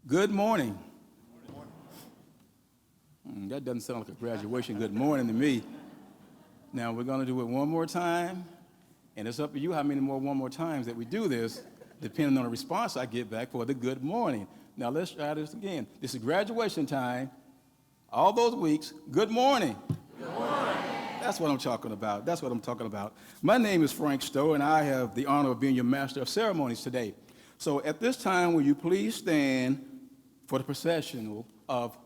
Good morning. That doesn't sound like a graduation good morning to me. Now we're going to do it one more time, and it's up to you how many more one more times that we do this, depending on the response I get back for the good morning. Now let's try this again. This is graduation time. All those weeks, good morning. Good morning. That's what I'm talking about. That's what I'm talking about. My name is Frank Stowe, and I have the honor of being your master of ceremonies today. So at this time, will you please stand for the processional of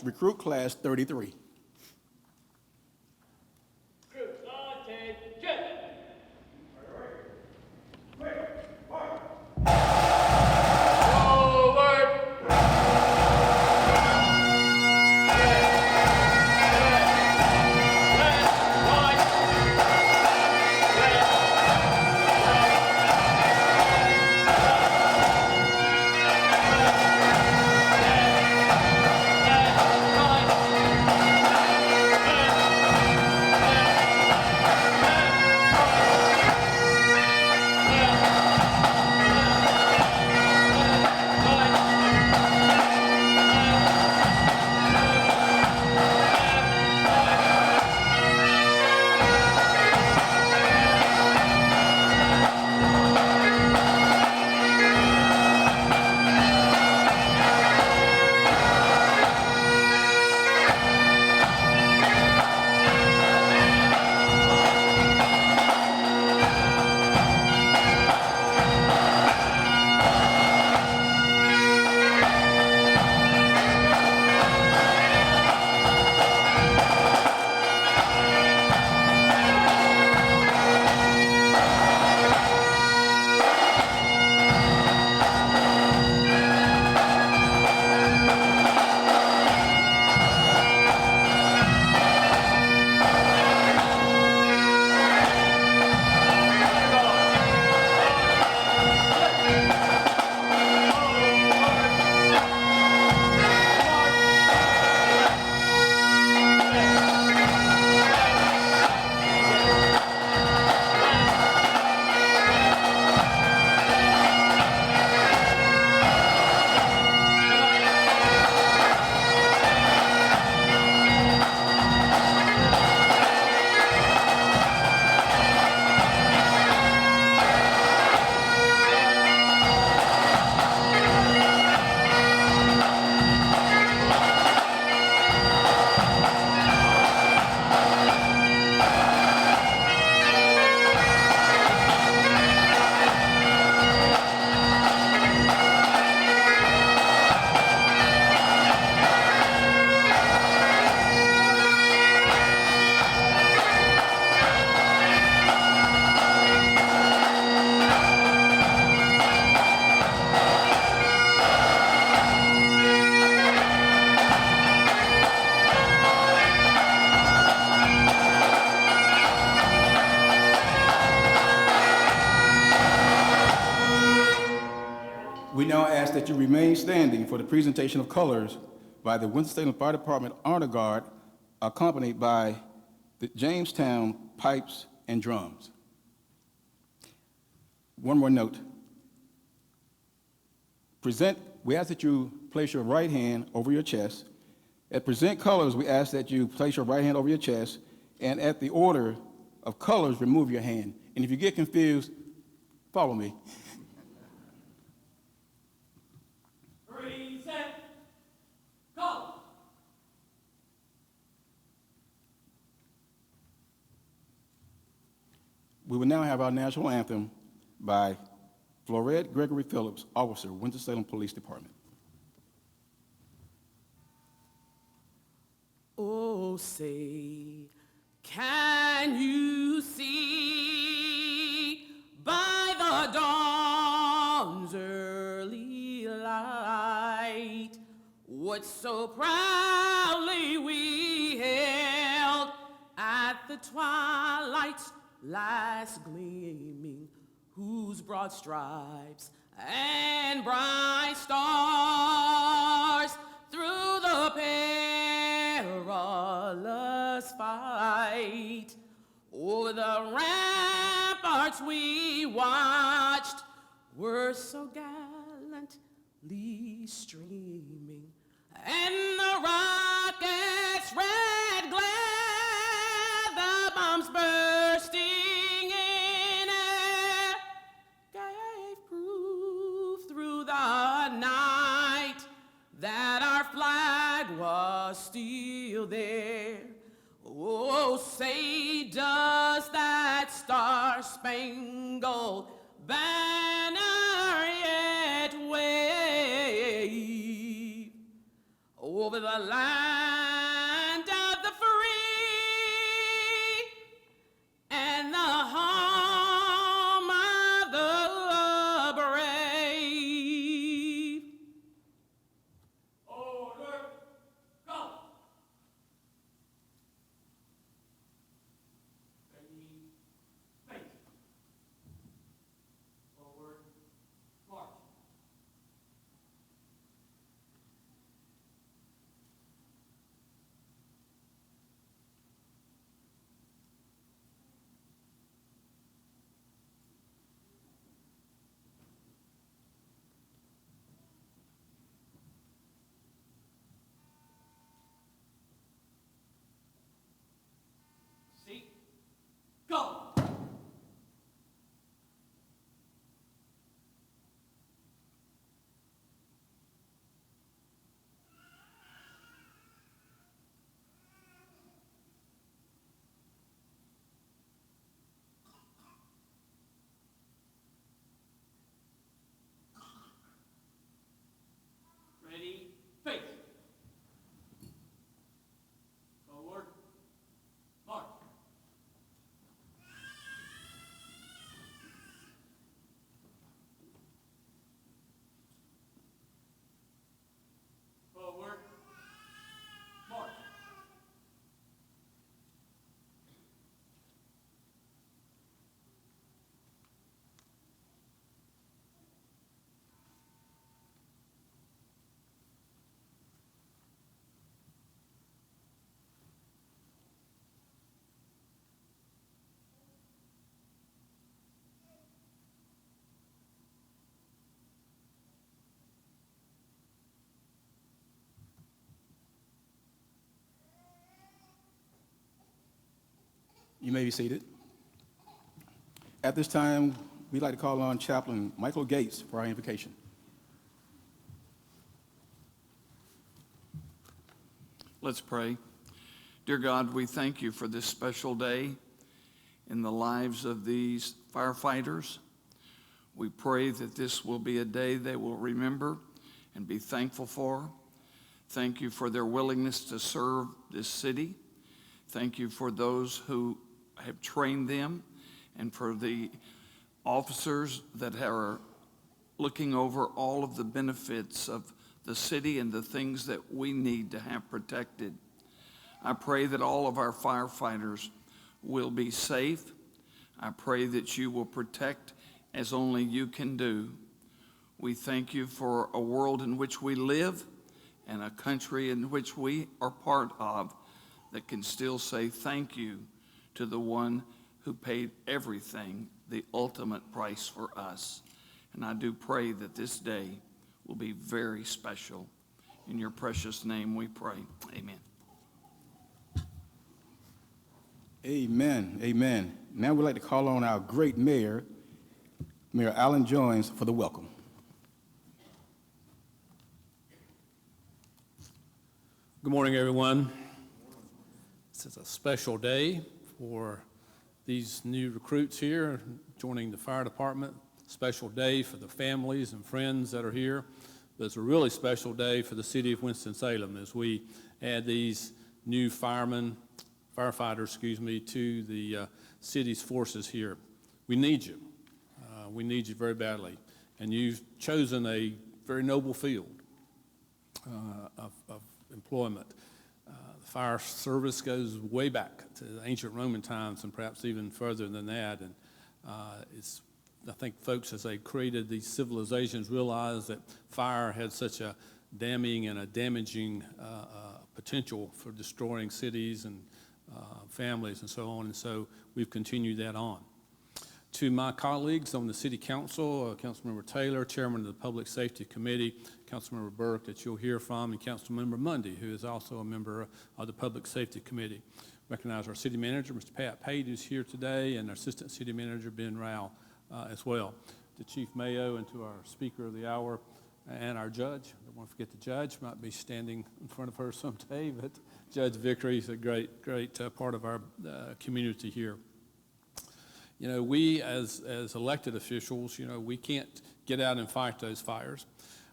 recruit class 33. We now ask that you remain standing for the presentation of colors by the Winston-Salem Fire Department Honor Guard, accompanied by the Jamestown pipes and drums. One more note. We ask that you place your right hand over your chest. At present colors, we ask that you place your right hand over your chest, and at the order of colors, remove your hand. And if you get confused, follow me. We will now have our national anthem by Florette Gregory Phillips, Officer, Winston-Salem Police Department. Oh, say, can you see by the dawn's early light what so proudly we hailed at the twilight's last gleaming, whose broad stripes and bright stars through the perilous fight o'er the ramparts we watched were so gallant streaming, and the rocket's red glare, the bombs bursting in air, gave proof through the night that our flag was still there. Oh, say does that star-spangled banner yet wave over the land of the free and the home of the brave? Order, go! Ready, face. Forward, march. Seat, go! Ready, face. Forward, march. Forward, march. You may be seated. At this time, we'd like to call on Chaplain Michael Gates for our invocation. Let's pray. Dear God, we thank you for this special day in the lives of these firefighters. We pray that this will be a day they will remember and be thankful for. Thank you for their willingness to serve this city. Thank you for those who have trained them and for the officers that are looking over all of the benefits of the city and the things that we need to have protected. I pray that all of our firefighters will be safe. I pray that you will protect as only you can do. We thank you for a world in which we live and a country in which we are part of that can still say thank you to the one who paid everything, the ultimate price for us. And I do pray that this day will be very special. In your precious name we pray. Amen. Amen. Amen. Now we'd like to call on our great mayor, Mayor Allen Jones, for the welcome. Good morning, everyone. This is a special day for these new recruits here joining the fire department. Special day for the families and friends that are here. But it's a really special day for the city of Winston-Salem as we add these new firefighters, to the city's forces here. We need you. We need you very badly. And you've chosen a very noble field of employment. The fire service goes way back to the ancient Roman times and perhaps even further than that. And I think folks, as they created these civilizations, realized that fire had such a damning and a damaging potential for destroying cities and families and so on. And so we've continued that on. To my colleagues on the City Council, Councilmember Taylor, Chairman of the Public Safety Committee, Councilmember Burke that you'll hear from, and Councilmember Mundy, who is also a member of the Public Safety Committee. Recognize our City Manager, Mr. Pat Pate, who's here today, and our Assistant City Manager, Ben Rao, as well. To Chief Mayo and to our Speaker of the Hour and our Judge. I don't want to forget the Judge, might be standing in front of her someday, but Judge Vickery is a great part of our community here. You know, we as elected officials, you know, we can't get out and fight those fires,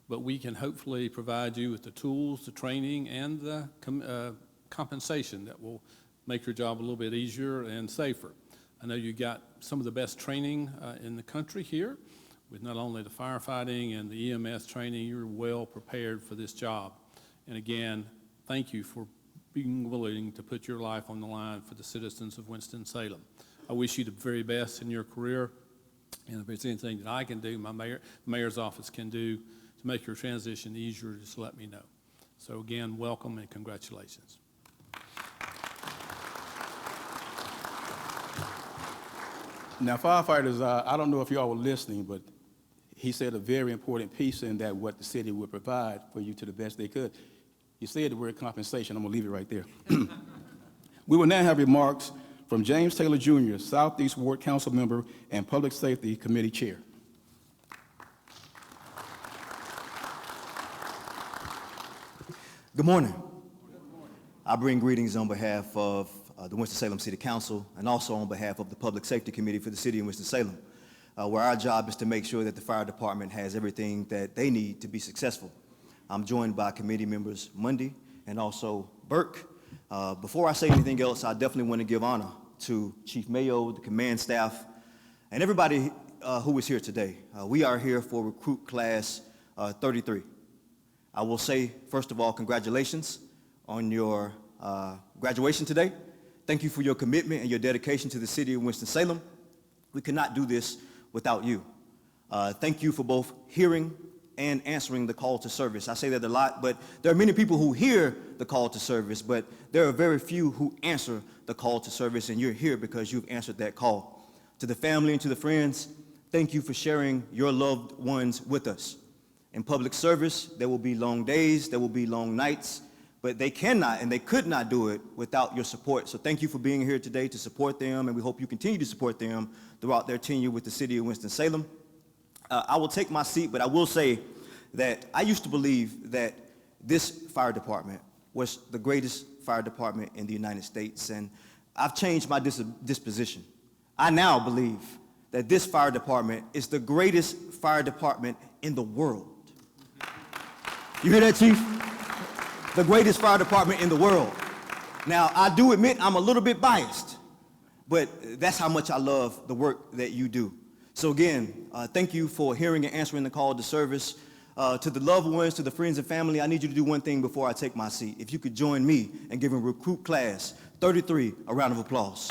but we can hopefully provide you with the tools, the training, and the compensation that will make your job a little bit easier and safer. I know you got some of the best training in the country here with not only the firefighting and the EMS training. You're well prepared for this job. And again, thank you for being willing to put your life on the line for the citizens of Winston-Salem. I wish you the very best in your career, and if there's anything that I can do, the mayor's office can do to make your transition easier, just let me know. So again, welcome and congratulations. Now, firefighters, I don't know if you all were listening, but he said a very important piece in that what the city would provide for you to the best they could. He said the word compensation. I'm going to leave it right there. We will now have remarks from James Taylor Jr., Southeast Ward Council Member and Public Safety Committee Chair. Good morning. I bring greetings on behalf of the Winston-Salem City Council and also on behalf of the Public Safety Committee for the City of Winston-Salem, where our job is to make sure that the fire department has everything that they need to be successful. I'm joined by committee members Mundy and also Burke. Before I say anything else, I definitely want to give honor to Chief Mayo, the command staff, and everybody who is here today. We are here for recruit class 33. I will say, first of all, congratulations on your graduation today. Thank you for your commitment and your dedication to the city of Winston-Salem. We cannot do this without you. Thank you for both hearing and answering the call to service. I say that a lot, but there are many people who hear the call to service, but there are very few who answer the call to service, and you're here because you've answered that call. To the family and to the friends, thank you for sharing your loved ones with us. In public service, there will be long days, there will be long nights, but they cannot and they could not do it without your support. So thank you for being here today to support them, and we hope you continue to support them throughout their tenure with the city of Winston-Salem. I will take my seat, but I will say that I used to believe that this fire department was the greatest fire department in the United States, and I've changed my disposition. I now believe that this fire department is the greatest fire department in the world. You hear that, Chief? The greatest fire department in the world. Now, I do admit I'm a little bit biased, but that's how much I love the work that you do. So again, thank you for hearing and answering the call to service. To the loved ones, to the friends and family, I need you to do one thing before I take my seat. If you could join me in giving recruit class 33 a round of applause.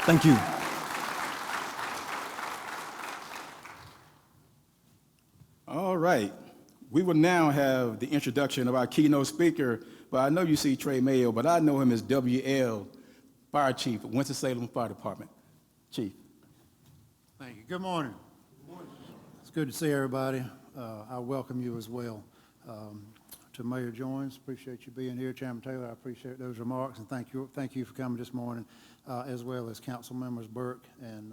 Thank you. All right. We will now have the introduction of our keynote speaker, but I know you see Trey Mayo, but I know him as WL, Fire Chief of Winston-Salem Fire Department. Chief. Thank you. Good morning. It's good to see everybody. I welcome you as well. To Mayor Joins, appreciate you being here. Chairman Taylor, I appreciate those remarks, and thank you for coming this morning, as well as Council Members Burke and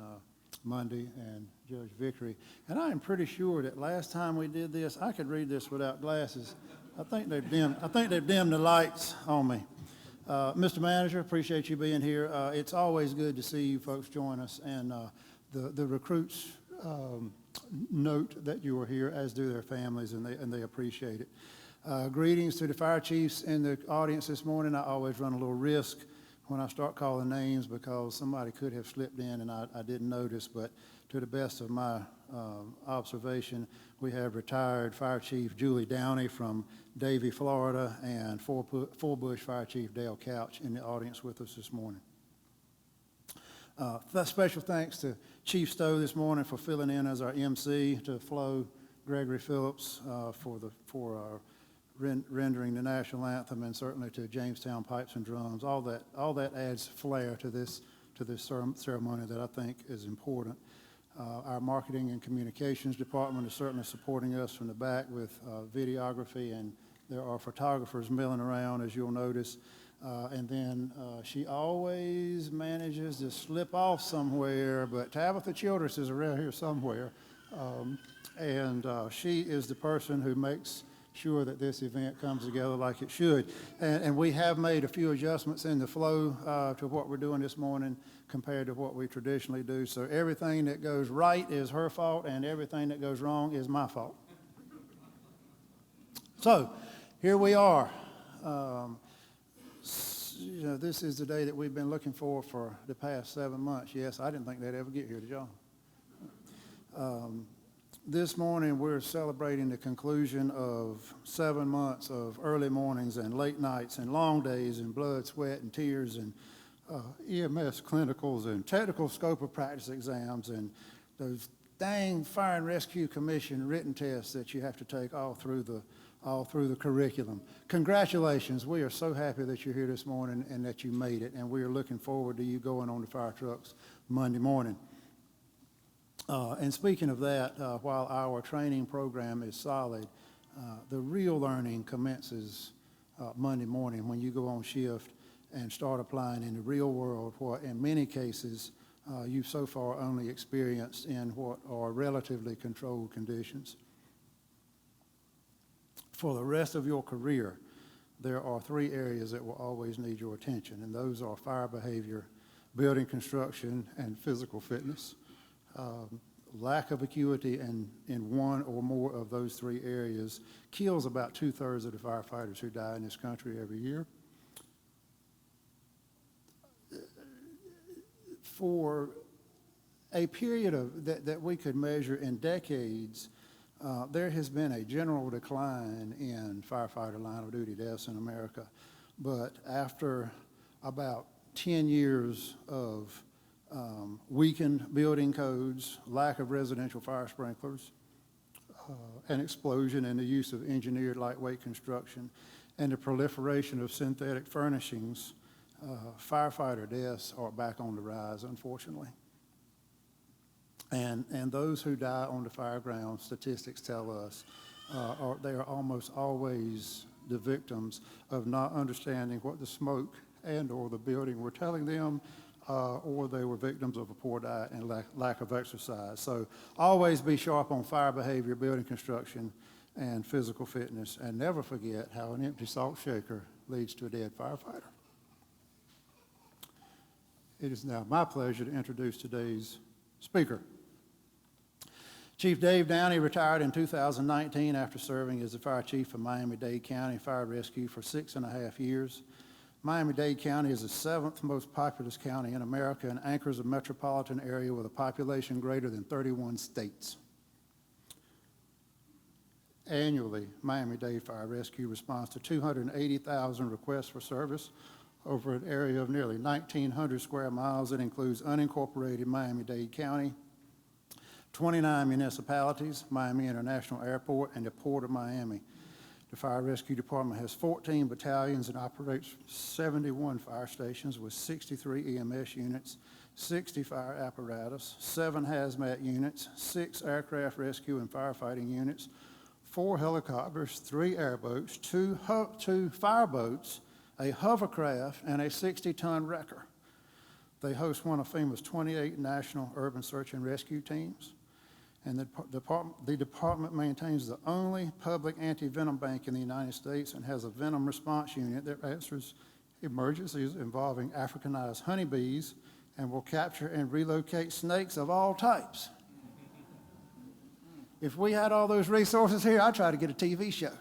Mundy and Judge Vickery. And I am pretty sure that last time we did this, I could read this without glasses. I think they've dimmed the lights on me. Mr. Manager, appreciate you being here. It's always good to see you folks join us, and the recruits note that you are here, as do their families, and they appreciate it. Greetings to the fire chiefs in the audience this morning. I always run a little risk when I start calling names because somebody could have slipped in and I didn't notice, but to the best of my observation, we have retired Fire Chief Julie Downey from Davie, Florida, and Full Bush Fire Chief Dale Couch in the audience with us this morning. Special thanks to Chief Stowe this morning for filling in as our MC, to Flo Gregory Phillips for our rendering the national anthem, and certainly to Jamestown Pipes and Drums. All that adds flair to this ceremony that I think is important. Our marketing and communications department is certainly supporting us from the back with videography, and there are photographers milling around, as you'll notice. And then she always manages to slip off somewhere, but Tabitha Childress is around here somewhere. And she is the person who makes sure that this event comes together like it should. And we have made a few adjustments in the flow to what we're doing this morning compared to what we traditionally do. So everything that goes right is her fault, and everything that goes wrong is my fault. So here we are. This is the day that we've been looking for the past 7 months. Yes, I didn't think they'd ever get here, did y'all? This morning, we're celebrating the conclusion of 7 months of early mornings and late nights and long days and blood, sweat, and tears and EMS clinicals and technical scope of practice exams and those dang Fire and Rescue Commission written tests that you have to take all through the curriculum. Congratulations. We are so happy that you're here this morning and that you made it, and we are looking forward to you going on the fire trucks Monday morning. And speaking of that, while our training program is solid, the real learning commences Monday morning when you go on shift and start applying in the real world what in many cases you've so far only experienced in what are relatively controlled conditions. For the rest of your career, there are 3 areas that will always need your attention, and those are fire behavior, building construction, and physical fitness. Lack of acuity in one or more of those 3 areas kills about 2/3 of the firefighters who die in this country every year. For a period that we could measure in decades, there has been a general decline in firefighter line of duty deaths in America. But after about 10 years of weakened building codes, lack of residential fire sprinklers, an explosion in the use of engineered lightweight construction, and the proliferation of synthetic furnishings, firefighter deaths are back on the rise, unfortunately. And those who die on the fire ground, statistics tell us, they are almost always the victims of not understanding what the smoke and or the building were telling them, or they were victims of a poor diet and lack of exercise. So always be sharp on fire behavior, building construction, and physical fitness, and never forget how an empty salt shaker leads to a dead firefighter. It is now my pleasure to introduce today's speaker. Chief Dave Downey retired in 2019 after serving as the fire chief for Miami-Dade County Fire Rescue for 6.5 years. Miami-Dade County is the 7th most populous county in America and anchors a metropolitan area with a population greater than 31 states. Annually, Miami-Dade Fire Rescue responds to 280,000 requests for service over an area of nearly 1,900 square miles that includes unincorporated Miami-Dade County, 29 municipalities, Miami International Airport, and the Port of Miami. The Fire Rescue Department has 14 battalions and operates 71 fire stations with 63 EMS units, 60 fire apparatus, 7 hazmat units, 6 aircraft rescue and firefighting units, 4 helicopters, 3 airboats, 2 fireboats, a hovercraft, and a 60-ton wrecker. They host one of FEMA's 28 national urban search and rescue teams. And the department maintains the only public anti-venom bank in the United States and has a venom response unit that answers emergencies involving Africanized honeybees and will capture and relocate snakes of all types. If we had all those resources here, I'd try to get a TV show.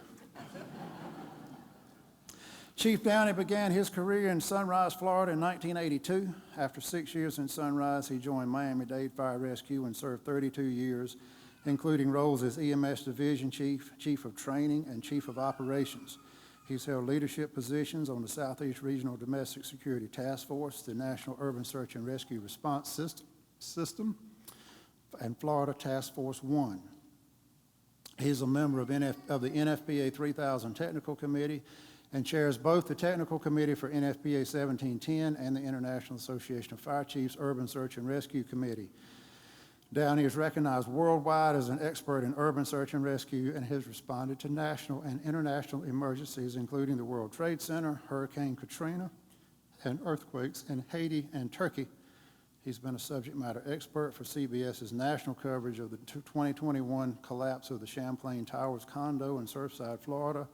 Chief Downey began his career in Sunrise, Florida in 1982. After 6 years in Sunrise, he joined Miami-Dade Fire Rescue and served 32 years, including roles as EMS Division Chief, Chief of Training, and Chief of Operations. He's held leadership positions on the Southeast Regional Domestic Security Task Force, the National Urban Search and Rescue Response System, and Florida Task Force 1. He's a member of the NFPA 3000 Technical Committee and chairs both the Technical Committee for NFPA 1710 and the International Association of Fire Chiefs Urban Search and Rescue Committee. Downey is recognized worldwide as an expert in urban search and rescue and has responded to national and international emergencies, including the World Trade Center, Hurricane Katrina, and earthquakes in Haiti and Turkey. He's been a subject matter expert for CBS's national coverage of the 2021 collapse of the Champlain Towers condo in Surfside, Florida,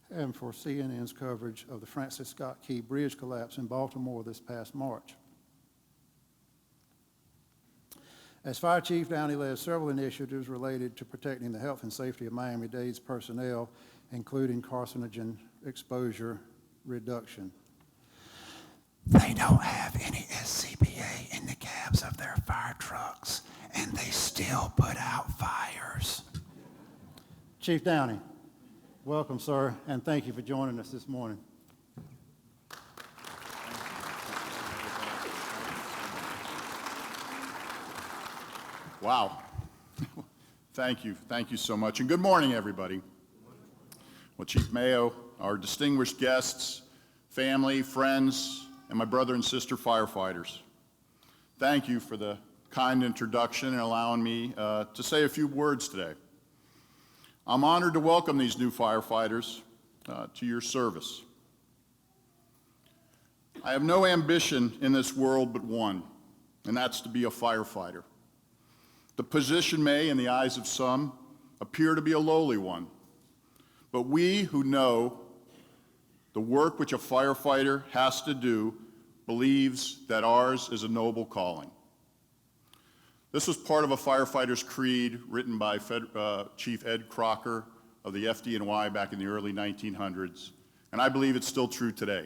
and for CNN's coverage of the Francis Scott Key Bridge collapse in Baltimore this past March. As Fire Chief, Downey led several initiatives related to protecting the health and safety of Miami-Dade's personnel, including carcinogen exposure reduction. They don't have any SCBA in the cabs of their fire trucks, and they still put out fires. Chief Downey, welcome, sir, and thank you for joining us this morning. Wow. Thank you. Thank you so much. And good morning, everybody. Well, Chief Mayo, our distinguished guests, family, friends, and my brother and sister firefighters, thank you for the kind introduction and allowing me to say a few words today. I'm honored to welcome these new firefighters to your service. I have no ambition in this world but one, and that's to be a firefighter. The position may, in the eyes of some, appear to be a lowly one, but we who know the work which a firefighter has to do believes that ours is a noble calling. This was part of a firefighter's creed written by Chief Ed Crocker of the FD&Y back in the early 1900s, and I believe it's still true today.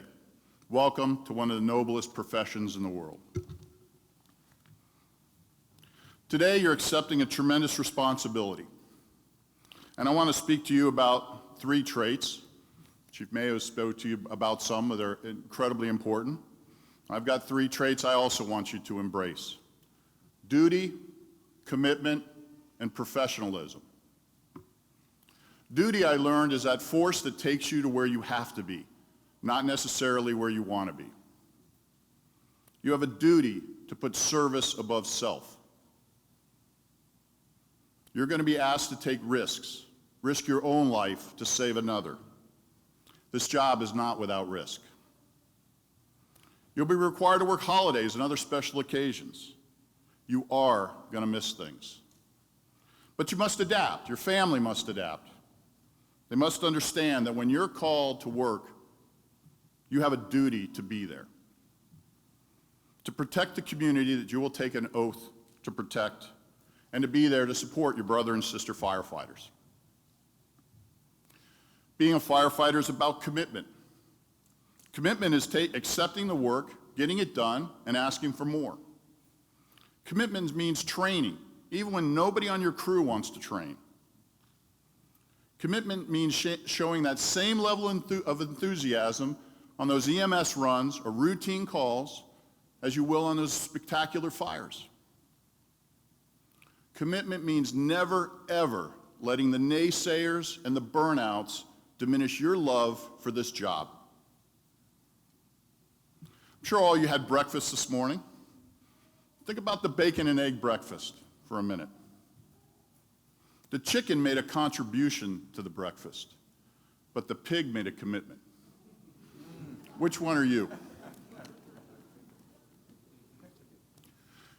Welcome to one of the noblest professions in the world. Today, you're accepting a tremendous responsibility, and I want to speak to you about three traits. Chief Mayo spoke to you about some that are incredibly important. I've got three traits I also want you to embrace: duty, commitment, and professionalism. Duty, I learned, is that force that takes you to where you have to be, not necessarily where you want to be. You have a duty to put service above self. You're going to be asked to take risks, risk your own life to save another. This job is not without risk. You'll be required to work holidays and other special occasions. You are going to miss things. But you must adapt. Your family must adapt. They must understand that when you're called to work, you have a duty to be there, to protect the community that you will take an oath to protect, and to be there to support your brother and sister firefighters. Being a firefighter is about commitment. Commitment is accepting the work, getting it done, and asking for more. Commitment means training, even when nobody on your crew wants to train. Commitment means showing that same level of enthusiasm on those EMS runs or routine calls as you will on those spectacular fires. Commitment means never, ever letting the naysayers and the burnouts diminish your love for this job. I'm sure all you had breakfast this morning. Think about the bacon and egg breakfast for a minute. The chicken made a contribution to the breakfast, but the pig made a commitment. Which one are you?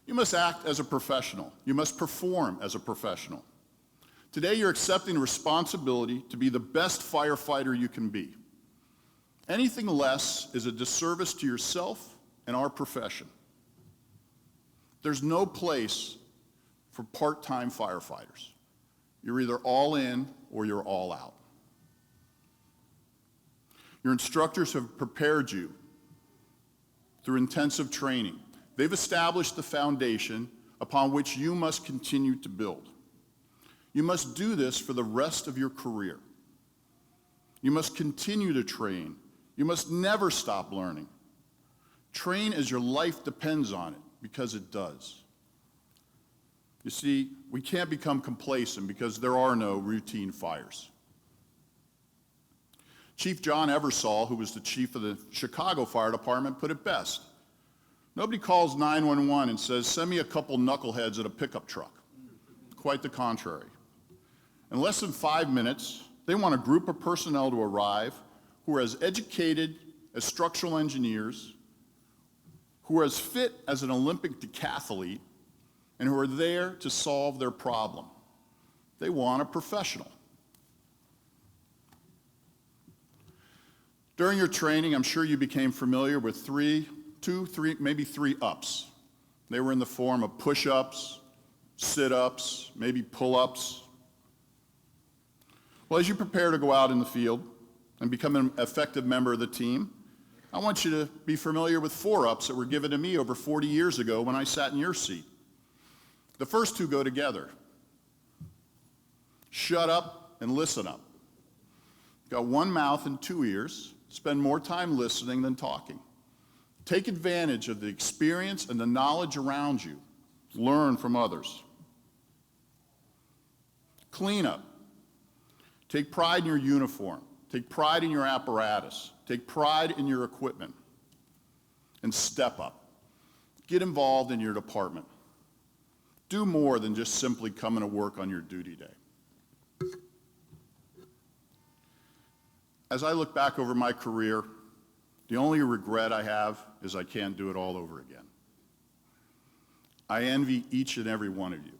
You must act as a professional. You must perform as a professional. Today, you're accepting responsibility to be the best firefighter you can be. Anything less is a disservice to yourself and our profession. There's no place for part-time firefighters. You're either all in or you're all out. Your instructors have prepared you through intensive training. They've established the foundation upon which you must continue to build. You must do this for the rest of your career. You must continue to train. You must never stop learning. Train as your life depends on it, because it does. You see, we can't become complacent because there are no routine fires. Chief John Eversole, who was the chief of the Chicago Fire Department, put it best. Nobody calls 911 and says, send me a couple knuckleheads at a pickup truck. Quite the contrary. In less than 5 minutes, they want a group of personnel to arrive who are as educated as structural engineers, who are as fit as an Olympic decathlete, and who are there to solve their problem. They want a professional. During your training, I'm sure you became familiar with maybe three ups. They were in the form of push-ups, sit-ups, maybe pull-ups. Well, as you prepare to go out in the field and become an effective member of the team, I want you to be familiar with 4-ups that were given to me over 40 years ago when I sat in your seat. The first two go together. Shut up and listen up. Got one mouth and 2 ears. Spend more time listening than talking. Take advantage of the experience and the knowledge around you. Learn from others. Clean up. Take pride in your uniform. Take pride in your apparatus. Take pride in your equipment. And step up. Get involved in your department. Do more than just simply coming to work on your duty day. As I look back over my career, the only regret I have is I can't do it all over again. I envy each and every one of you.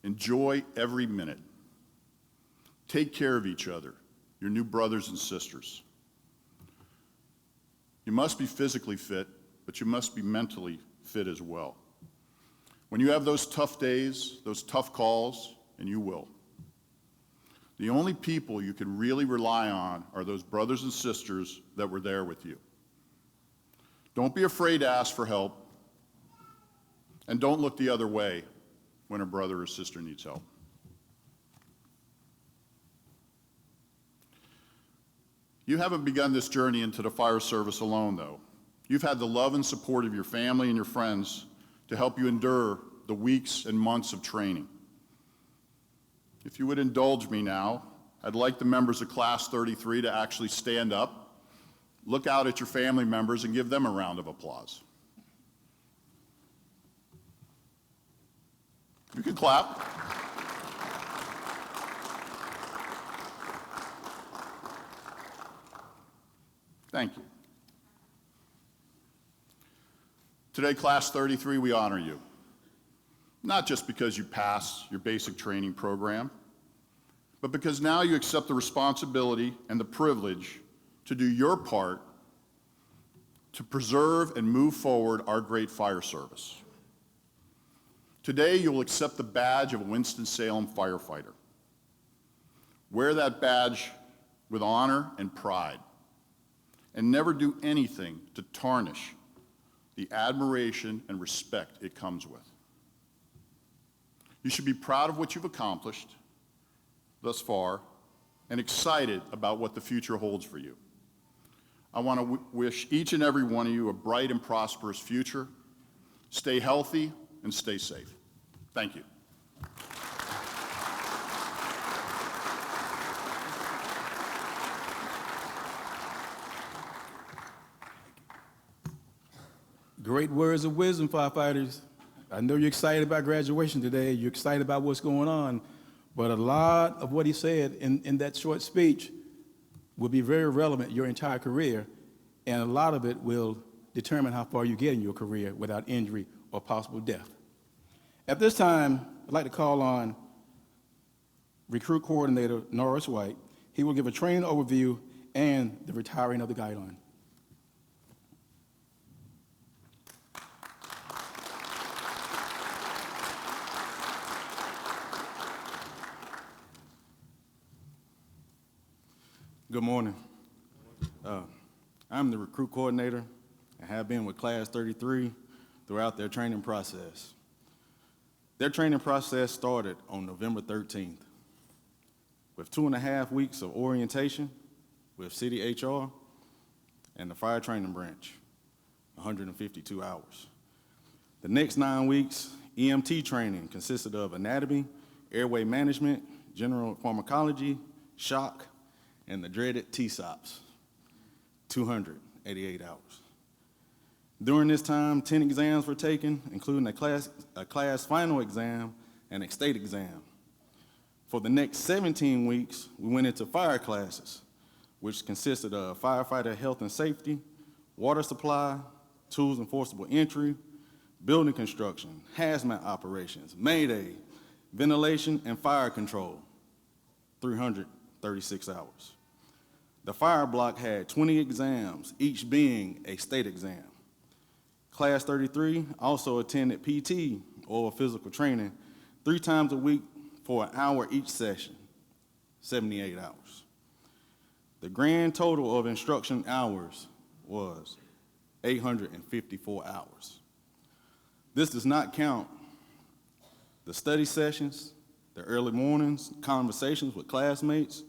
Enjoy every minute. Take care of each other, your new brothers and sisters. You must be physically fit, but you must be mentally fit as well. When you have those tough days, those tough calls, and you will, the only people you can really rely on are those brothers and sisters that were there with you. Don't be afraid to ask for help, and don't look the other way when a brother or sister needs help. You haven't begun this journey into the fire service alone, though. You've had the love and support of your family and your friends to help you endure the weeks and months of training. If you would indulge me now, I'd like the members of Class 33 to actually stand up, look out at your family members, and give them a round of applause. You can clap. Thank you. Today, Class 33, we honor you. Not just because you passed your basic training program, but because now you accept the responsibility and the privilege to do your part to preserve and move forward our great fire service. Today, you will accept the badge of a Winston-Salem firefighter. Wear that badge with honor and pride, and never do anything to tarnish the admiration and respect it comes with. You should be proud of what you've accomplished thus far and excited about what the future holds for you. I want to wish each and every one of you a bright and prosperous future. Stay healthy and stay safe. Thank you. Great words of wisdom, firefighters. I know you're excited about graduation today. You're excited about what's going on. But a lot of what he said in that short speech will be very relevant your entire career, and a lot of it will determine how far you get in your career without injury or possible death. At this time, I'd like to call on Recruit Coordinator Norris White. He will give a training overview and the retiring of the guideline. Good morning. I'm the recruit coordinator and have been with Class 33 throughout their training process. Their training process started on November 13th with 2.5 weeks of orientation with City HR and the Fire Training Branch, 152 hours. The next 9 weeks EMT training consisted of anatomy, airway management, general pharmacology, shock, and the dreaded TSOPs, 288 hours. During this time, 10 exams were taken, including a class final exam and a state exam. For the next 17 weeks, we went into fire classes, which consisted of firefighter health and safety, water supply, tools and forcible entry, building construction, hazmat operations, mayday, ventilation, and fire control, 336 hours. The fire block had 20 exams, each being a state exam. Class 33 also attended PT, or physical training, 3 times a week for an hour each session, 78 hours. The grand total of instruction hours was 854 hours. This does not count the study sessions, the early mornings, conversations with classmates,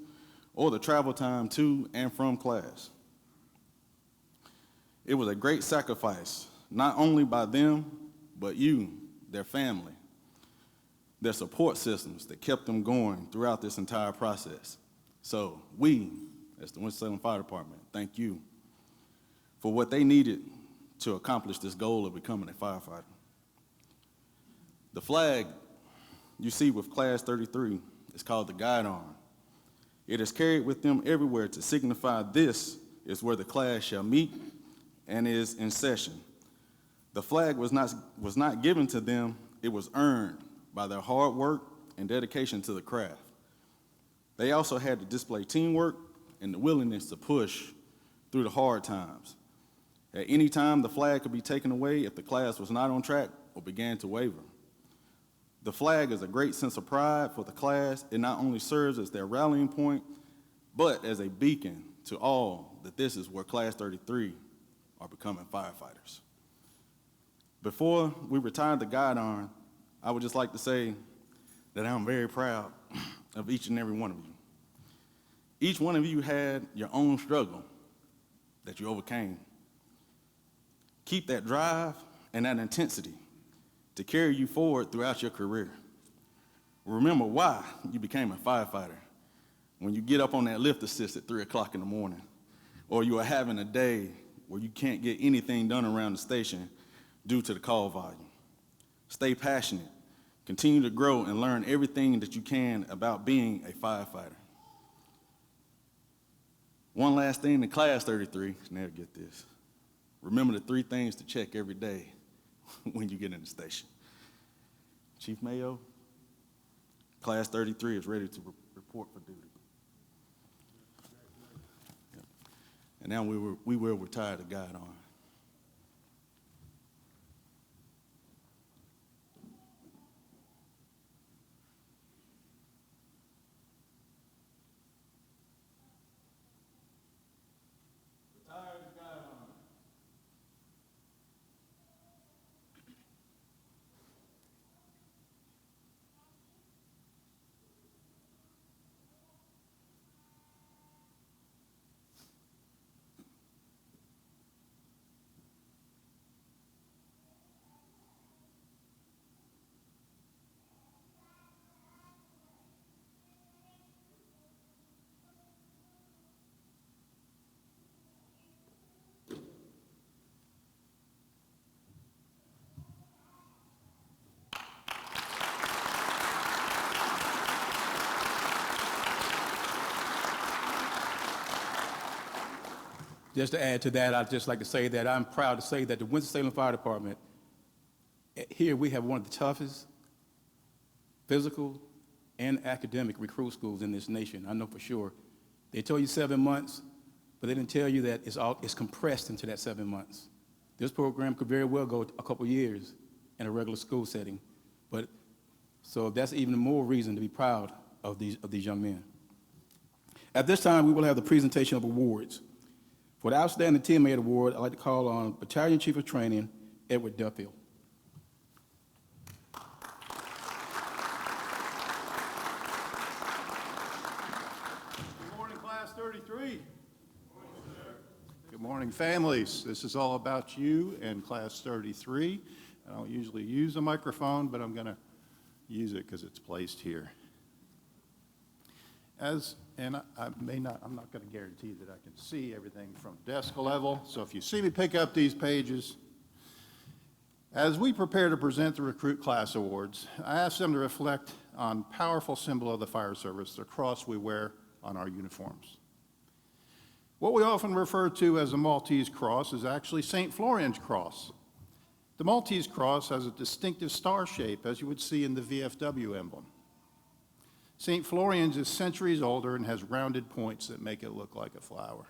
or the travel time to and from class. It was a great sacrifice, not only by them, but you, their family, their support systems that kept them going throughout this entire process. So we, as the Winston-Salem Fire Department, thank you for what they needed to accomplish this goal of becoming a firefighter. The flag you see with Class 33 is called the guide arm. It is carried with them everywhere to signify this is where the class shall meet and is in session. The flag was not given to them, it was earned by their hard work and dedication to the craft. They also had to display teamwork and the willingness to push through the hard times. At any time, the flag could be taken away if the class was not on track or began to waver. The flag is a great sense of pride for the class. It not only serves as their rallying point, but as a beacon to all that this is where Class 33 are becoming firefighters. Before we retire the guide arm, I would just like to say that I'm very proud of each and every one of you. Each one of you had your own struggle that you overcame. Keep that drive and that intensity to carry you forward throughout your career. Remember why you became a firefighter. When you get up on that lift assist at 3 o'clock in the morning, or you are having a day where you can't get anything done around the station due to the call volume. Stay passionate, continue to grow and learn everything that you can about being a firefighter. One last thing to Class 33, never get this. Remember the 3 things to check every day when you get in the station. Chief Mayo, Class 33 is ready to report for duty. Yep. And now we will retire the guide arm. Just to add to that, I'd just like to say that I'm proud to say that the Winston-Salem Fire Department, here we have one of the toughest physical and academic recruit schools in this nation. I know for sure. They told you 7 months, but they didn't tell you that it's compressed into that 7 months. This program could very well go a couple years in a regular school setting. But so that's even more reason to be proud of these young men. At this time, we will have the presentation of awards. For the Outstanding Teammate Award, I'd like to call on Battalion Chief of Training, Edward Duffield. Good morning, Class 33. Good morning, families. This is all about you and Class 33. I don't usually use a microphone, but I'm going to use it because it's placed here. I'm not going to guarantee that I can see everything from desk level, so if you see me pick up these pages, as we prepare to present the Recruit Class Awards, I ask them to reflect on powerful symbol of the fire service, the cross we wear on our uniforms. What we often refer to as the Maltese Cross is actually St. Florian's Cross. The Maltese Cross has a distinctive star shape, as you would see in the VFW emblem. St. Florian's is centuries older and has rounded points that make it look like a flower.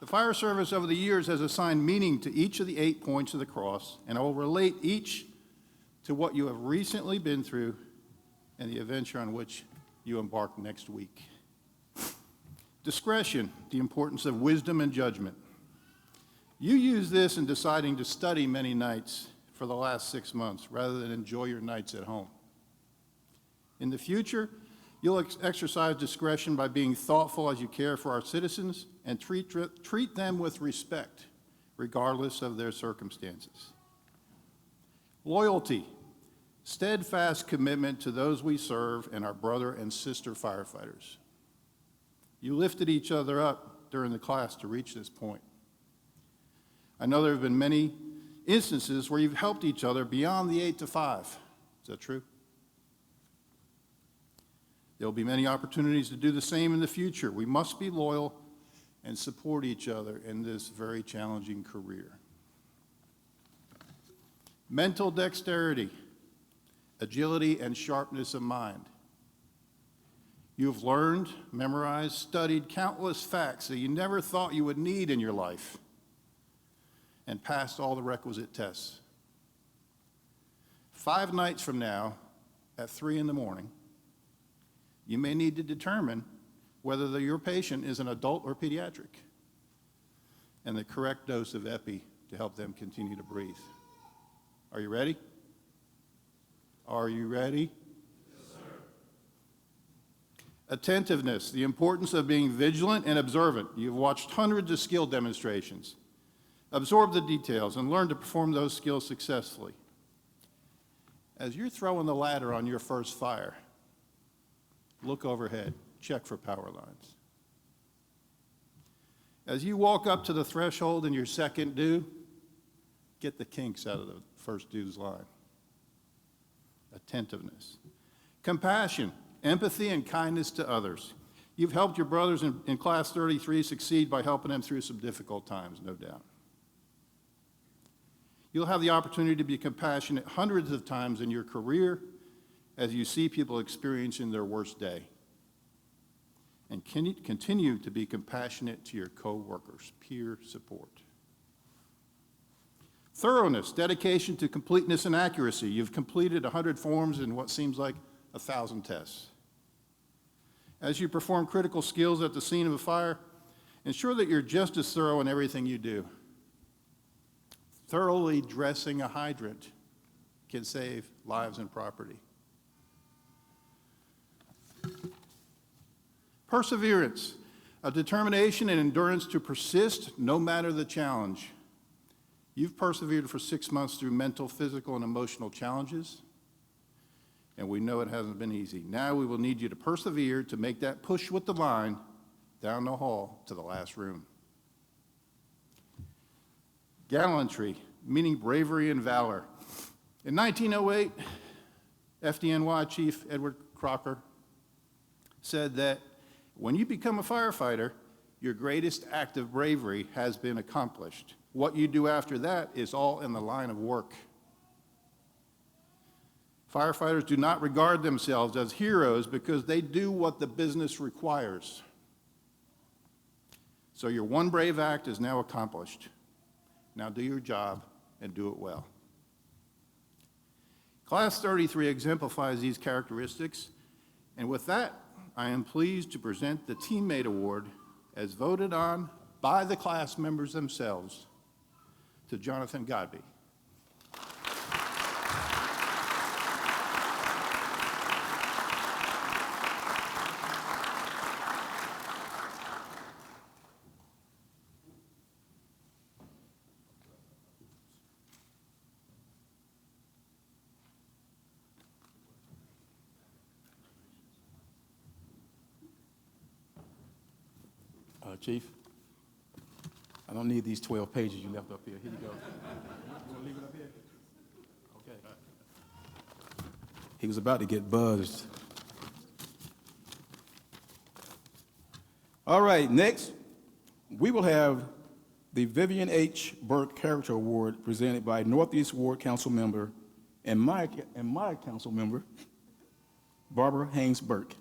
The fire service over the years has assigned meaning to each of the 8 points of the cross, and I will relate each to what you have recently been through and the adventure on which you embark next week. Discretion, the importance of wisdom and judgment. You use this in deciding to study many nights for the last 6 months rather than enjoy your nights at home. In the future, you'll exercise discretion by being thoughtful as you care for our citizens and treat them with respect, regardless of their circumstances. Loyalty, steadfast commitment to those we serve and our brother and sister firefighters. You lifted each other up during the class to reach this point. I know there have been many instances where you've helped each other beyond the 8 to 5. Is that true? There will be many opportunities to do the same in the future. We must be loyal and support each other in this very challenging career. Mental dexterity, agility, and sharpness of mind. You've learned, memorized, studied countless facts that you never thought you would need in your life and passed all the requisite tests. 5 nights from now, at 3 in the morning, you may need to determine whether your patient is an adult or pediatric and the correct dose of epi to help them continue to breathe. Are you ready? Are you ready? Yes, sir. Attentiveness, the importance of being vigilant and observant. You've watched hundreds of skill demonstrations. Absorb the details and learn to perform those skills successfully. As you're throwing the ladder on your first fire, look overhead, check for power lines. As you walk up to the threshold in your second due, get the kinks out of the first due's line. Attentiveness. Compassion, empathy, and kindness to others. You've helped your brothers in Class 33 succeed by helping them through some difficult times, no doubt. You'll have the opportunity to be compassionate hundreds of times in your career as you see people experiencing their worst day. And continue to be compassionate to your co-workers, peer support. Thoroughness, dedication to completeness and accuracy. You've completed 100 forms in what seems like 1,000 tests. As you perform critical skills at the scene of a fire, ensure that you're just as thorough in everything you do. Thoroughly dressing a hydrant can save lives and property. Perseverance, a determination and endurance to persist no matter the challenge. You've persevered for 6 months through mental, physical, and emotional challenges, and we know it hasn't been easy. Now we will need you to persevere to make that push with the line down the hall to the last room. Gallantry, meaning bravery and valor. In 1908, FDNY Chief Edward Crocker said that when you become a firefighter, your greatest act of bravery has been accomplished. What you do after that is all in the line of work. Firefighters do not regard themselves as heroes because they do what the business requires. So your one brave act is now accomplished. Now do your job and do it well. Class 33 exemplifies these characteristics, and with that, I am pleased to present the Teammate Award as voted on by the class members themselves to Jonathan Godby. Chief. I don't need these 12 pages you left up here. Here you go. You want to leave it up here? Okay. He was about to get buzzed. All right, next, we will have the Vivian H. Burke Character Award presented by Northeast Ward Council member and my council member, Barbara Haynes Burke.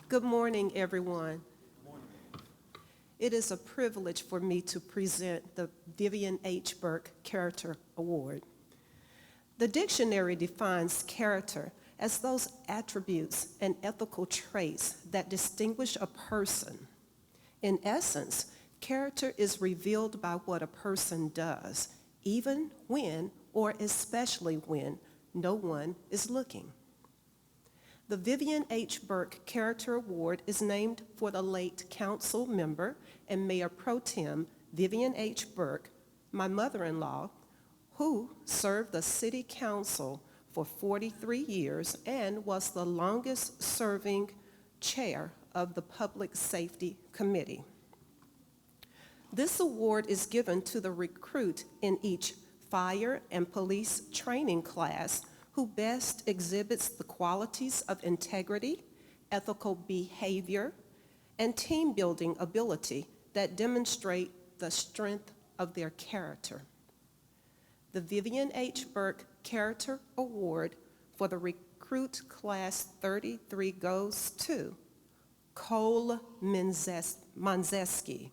Good morning, everyone. It is a privilege for me to present the Vivian H. Burke Character Award. The dictionary defines character as those attributes and ethical traits that distinguish a person. In essence, character is revealed by what a person does, even when, or especially when, no one is looking. The Vivian H. Burke Character Award is named for the late council member and Mayor Pro Tem Vivian H. Burke, my mother-in-law, who served the city council for 43 years and was the longest-serving chair of the Public Safety Committee. This award is given to the recruit in each fire and police training class who best exhibits the qualities of integrity, ethical behavior, and team-building ability that demonstrate the strength of their character. The Vivian H. Burke Character Award for the Recruit Class 33 goes to Cole Monzeski.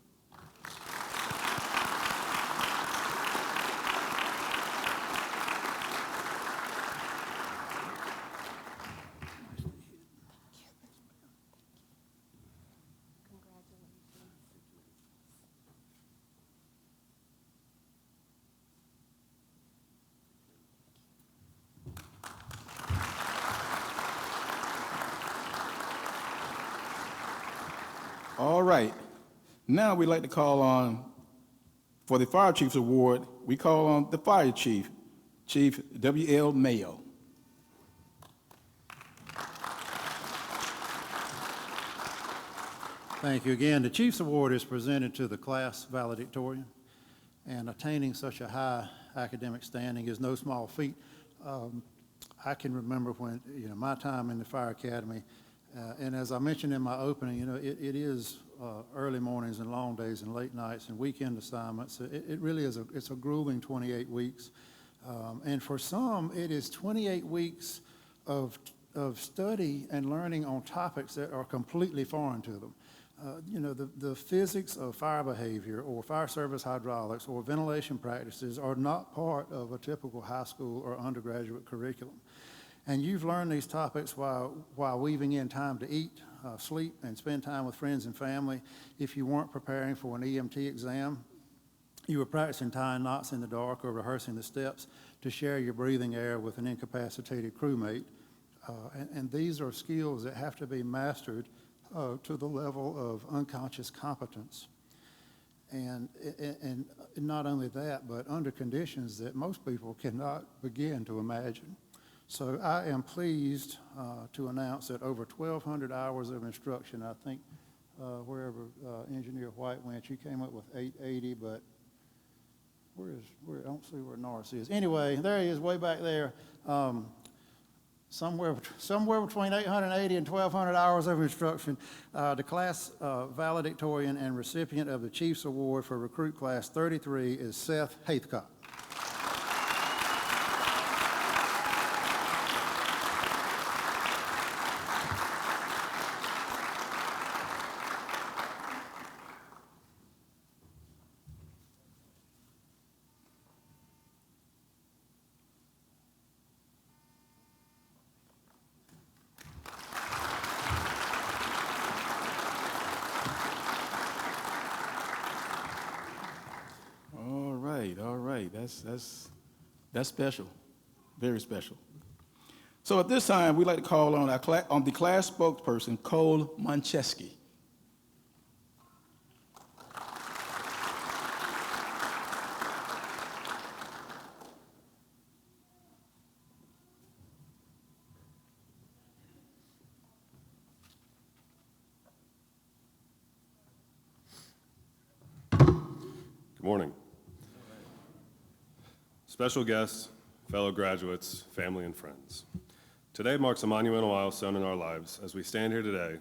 All right. Now we'd like to call on, for the Fire Chiefs Award, we call on the Fire Chief, Chief W.L. Mayo. Thank you again. The Chiefs Award is presented to the class valedictorian, and attaining such a high academic standing is no small feat. I can remember when, my time in the Fire Academy, and as I mentioned in my opening, it is early mornings and long days and late nights and weekend assignments. It really is it's a grueling 28 weeks. And for some, it is 28 weeks of study and learning on topics that are completely foreign to them. The physics of fire behavior or fire service hydraulics or ventilation practices are not part of a typical high school or undergraduate curriculum. And you've learned these topics while weaving in time to eat, sleep, and spend time with friends and family. If you weren't preparing for an EMT exam, you were practicing tying knots in the dark or rehearsing the steps to share your breathing air with an incapacitated crewmate. And these are skills that have to be mastered to the level of unconscious competence. And not only that, but under conditions that most people cannot begin to imagine. So I am pleased to announce that over 1,200 hours of instruction, I think wherever Engineer White went, you came up with 880, but I don't see where Norris is. Anyway, there he is way back there. Somewhere between 880 and 1,200 hours of instruction. The class valedictorian and recipient of the Chiefs Award for Recruit Class 33 is Seth Haithcott. All right. That's special, very special. So at this time, we'd like to call on the class spokesperson, Cole Monzeski. Special guests, fellow graduates, family, and friends. Today marks a monumental milestone in our lives as we stand here today,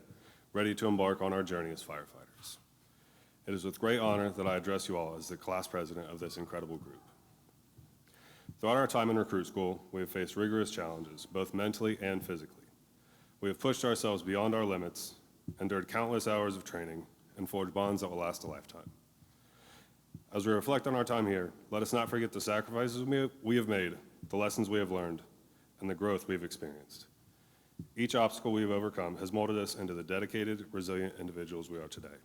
ready to embark on our journey as firefighters. It is with great honor that I address you all as the class president of this incredible group. Throughout our time in recruit school, we have faced rigorous challenges, both mentally and physically. We have pushed ourselves beyond our limits, endured countless hours of training, and forged bonds that will last a lifetime. As we reflect on our time here, let us not forget the sacrifices we have made, the lessons we have learned, and the growth we have experienced. Each obstacle we have overcome has molded us into the dedicated, resilient individuals we are today.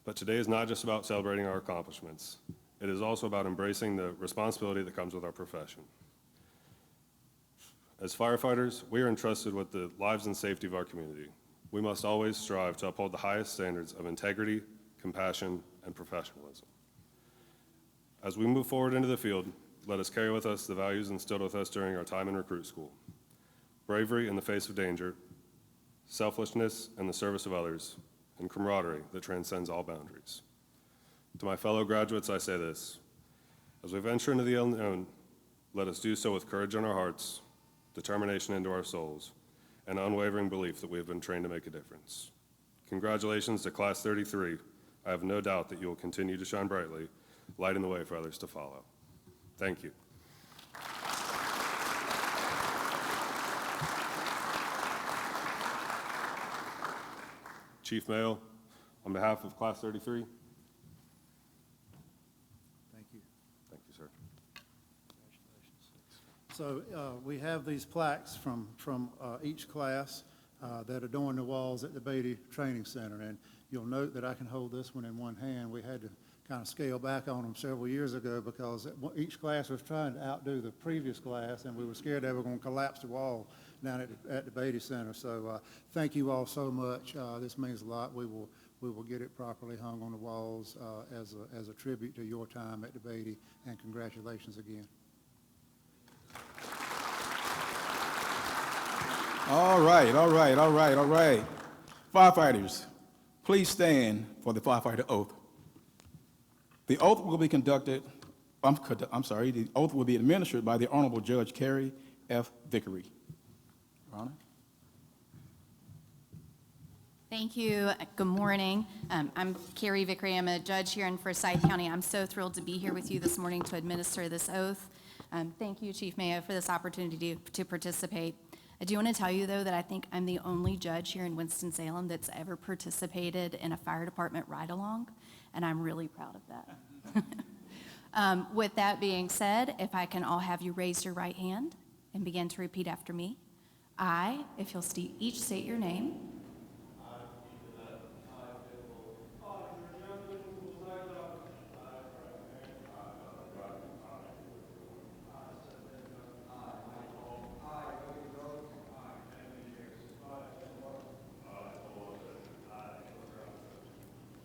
But today is not just about celebrating our accomplishments. It is also about embracing the responsibility that comes with our profession. As firefighters, we are entrusted with the lives and safety of our community. We must always strive to uphold the highest standards of integrity, compassion, and professionalism. As we move forward into the field, let us carry with us the values instilled with us during our time in recruit school. Bravery in the face of danger, selflessness in the service of others, and camaraderie that transcends all boundaries. To my fellow graduates, I say this: as we venture into the unknown, let us do so with courage in our hearts, determination into our souls, and unwavering belief that we have been trained to make a difference. Congratulations to Class 33. I have no doubt that you will continue to shine brightly, lighting the way for others to follow. Thank you. Chief Mayo, on behalf of Class 33. Thank you. Thank you, sir. So we have these plaques from each class that adorn the walls at the Beatty Training Center. And you'll note that I can hold this one in one hand. We had to kind of scale back on them several years ago because each class was trying to outdo the previous class, and we were scared they were going to collapse the wall down at the Beatty Center. So thank you all so much. This means a lot. We will get it properly hung on the walls as a tribute to your time at the Beatty, and congratulations again. All right. Firefighters, please stand for the firefighter oath. The oath will be conducted, the oath will be administered by the Honorable Judge Carrie F. Vickery. Your Honor. Thank you. Good morning. I'm Carrie Vickery. I'm a judge here in Forsyth County. I'm so thrilled to be here with you this morning to administer this oath. Thank you, Chief Mayo, for this opportunity to participate. I do want to tell you, though, that I think I'm the only judge here in Winston-Salem that's ever participated in a fire department ride-along, and I'm really proud of that. With that being said, if I can all have you raise your right hand and begin to repeat after me. I, if you'll each state your name.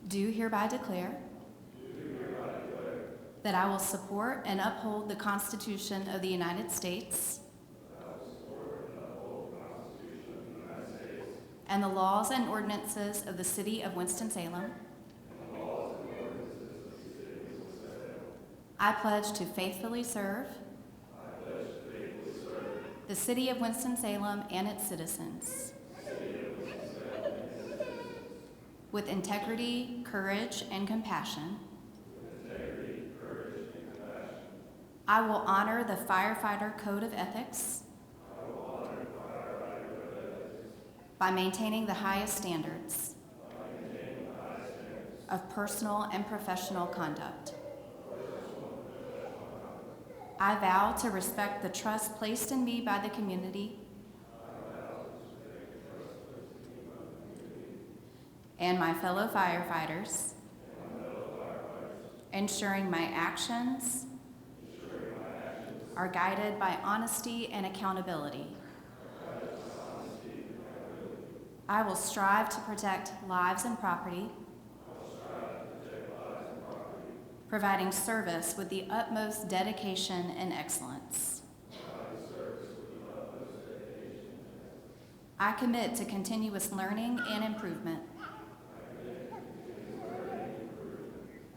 Do hereby declare that I will support and uphold the Constitution of the United States and the laws and ordinances of the City of Winston-Salem. I pledge to faithfully serve the City of Winston-Salem and its citizens with integrity, courage, and compassion. I will honor the Firefighter Code of Ethics by maintaining the highest standards of personal and professional conduct. I vow to respect the trust placed in me by the community and my fellow firefighters, ensuring my actions are guided by honesty and accountability. I will strive to protect lives and property, providing service with the utmost dedication and excellence. I commit to continuous learning and improvement,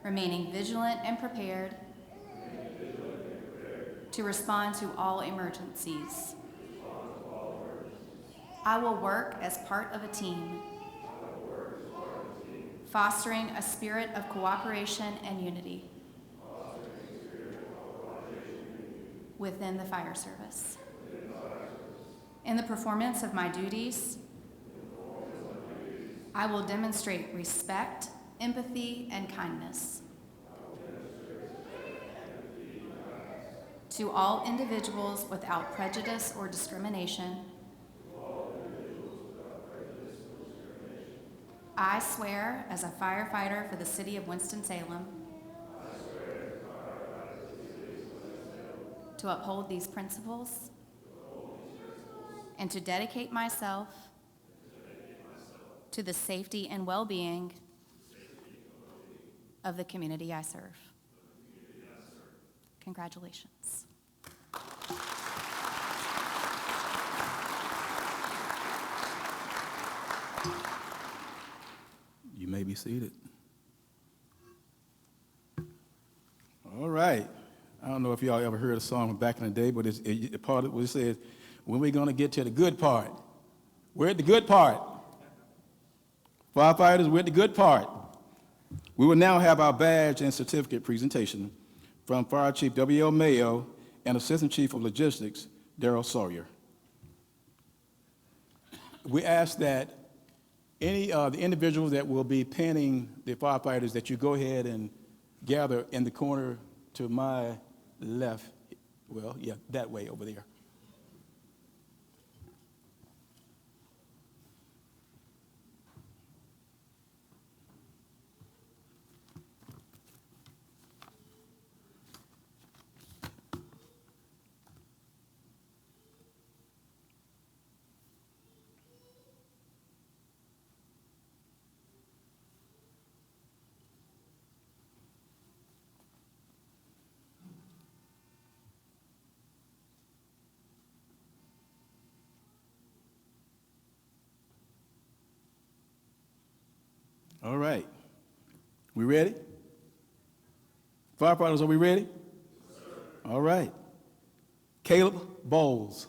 remaining vigilant and prepared to respond to all emergencies. I will work as part of a team, fostering a spirit of cooperation and unity within the fire service. In the performance of my duties, I will demonstrate respect, empathy, and kindness to all individuals without prejudice or discrimination. I swear as a firefighter for the city of Winston-Salem to uphold these principles and to dedicate myself to the safety and well-being of the community I serve. Congratulations. You may be seated. All right. I don't know if y'all ever heard a song from back in the day, but it's part of what it says, when we're going to get to the good part. We're at the good part. Firefighters, we're at the good part. We will now have our badge and certificate presentation from Fire Chief W.L. Mayo and Assistant Chief of Logistics, Darrell Sawyer. We ask that any of the individuals that will be pinning the firefighters that you go ahead and gather in the corner to my left. Well, yeah, that way over there. All right. We ready? Firefighters, are we ready? Yes, sir. All right. Caleb Bowles.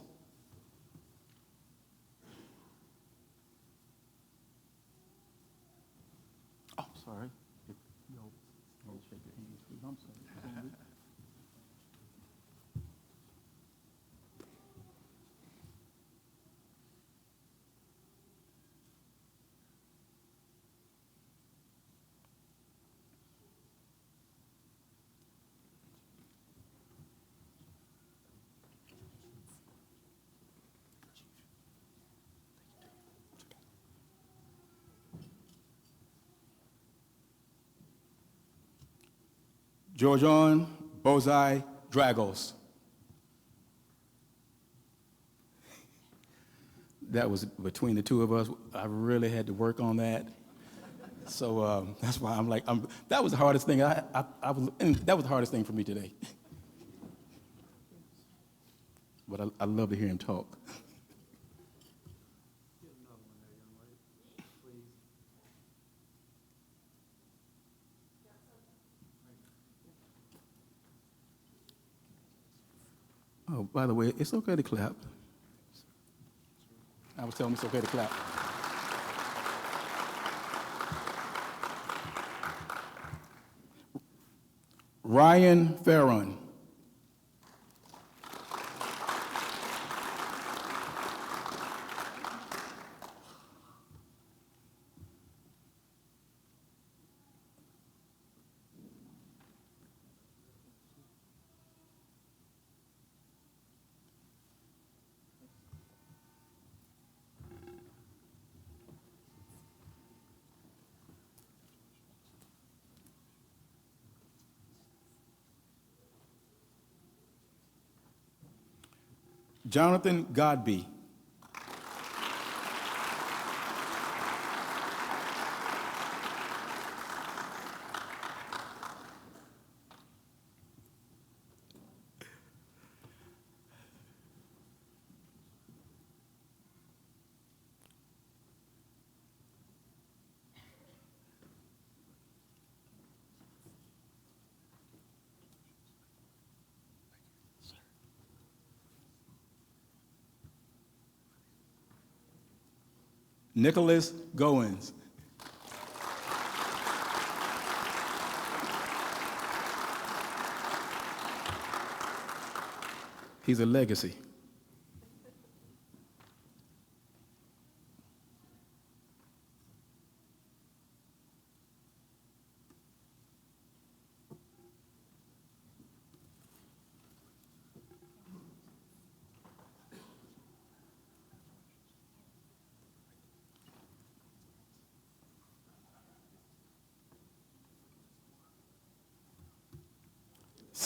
Oh, sorry. Shake your hands, please. I'm sorry. Georgian Bozai Dragos. That was between the two of us. I really had to work on that. So that's why I'm like, that was the hardest thing. That was the hardest thing for me today. But I love to hear him talk. Oh, by the way, it's okay to clap. I was telling him it's okay to clap. Ryan Farron. Jonathan Godby. Nicholas Goins. He's a legacy.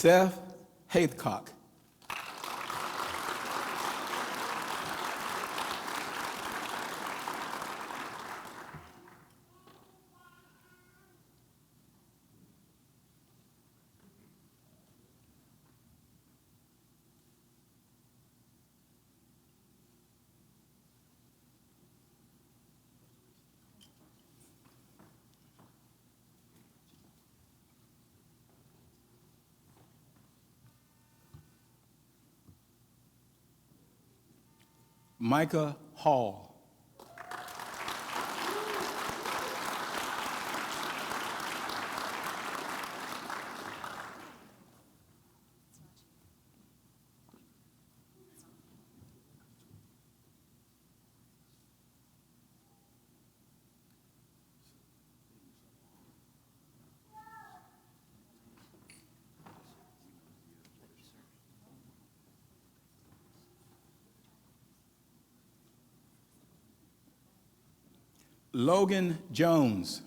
Seth Haithcock. Micah Hall. Logan Jones.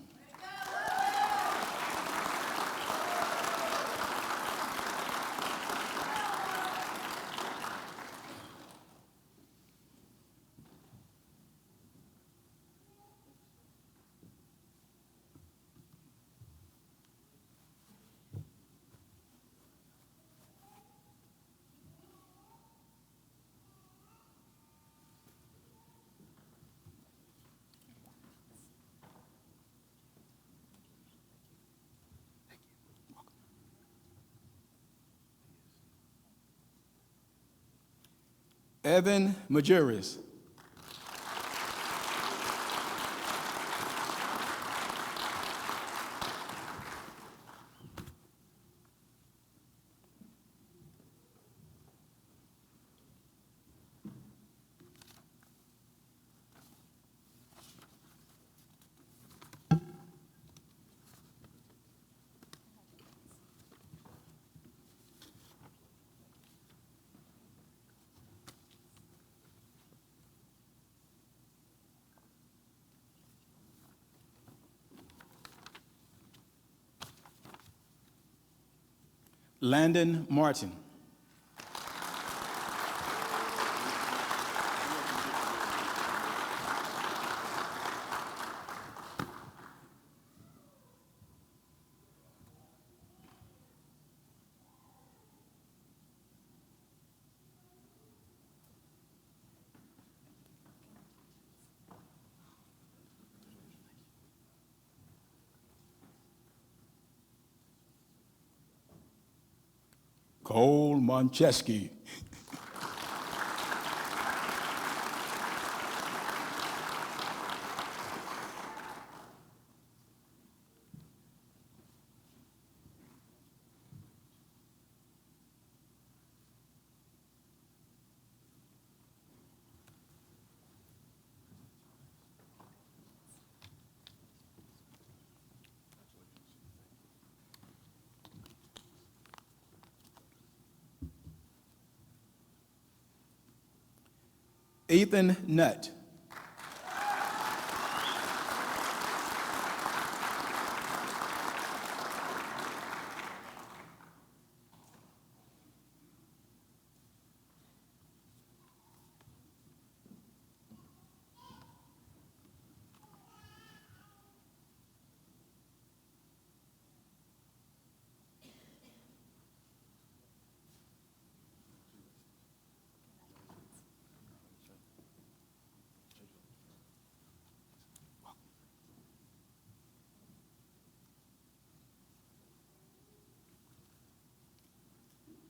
Evan Majuris. Landon Martin. Cole Moncheski. Ethan Nutt.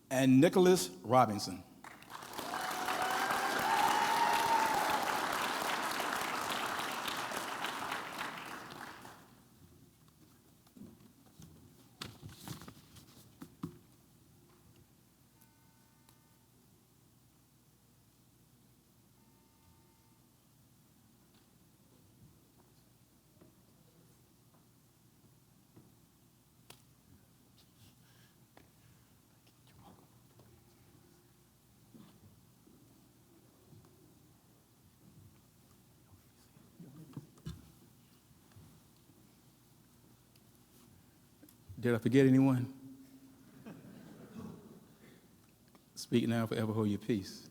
And Nicholas Robinson. Did I forget anyone? Speak now, forever hold your peace.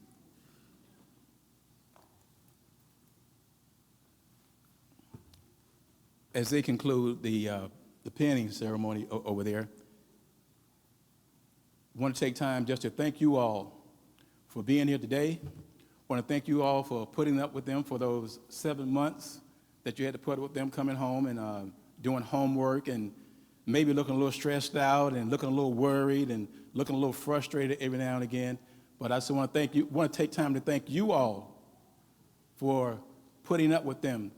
As they conclude the pinning ceremony over there, I want to take time just to thank you all for being here today. I want to thank you all for putting up with them for those 7 months that you had to put up with them coming home and doing homework and maybe looking a little stressed out and looking a little worried and looking a little frustrated every now and again. But I just want to thank you, want to take time to thank you all for putting up with them,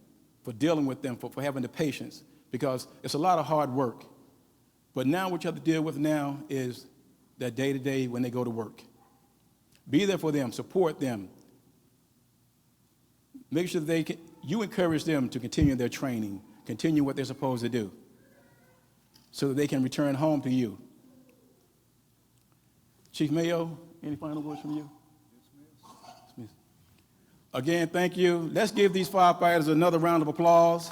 for dealing with them, for having the patience, because it's a lot of hard work. But now what you have to deal with now is that day-to-day when they go to work. Be there for them, support them. Make sure that you encourage them to continue their training, continue what they're supposed to do, so that they can return home to you. Chief Mayo, any final words from you? Yes, again, thank you. Let's give these firefighters another round of applause.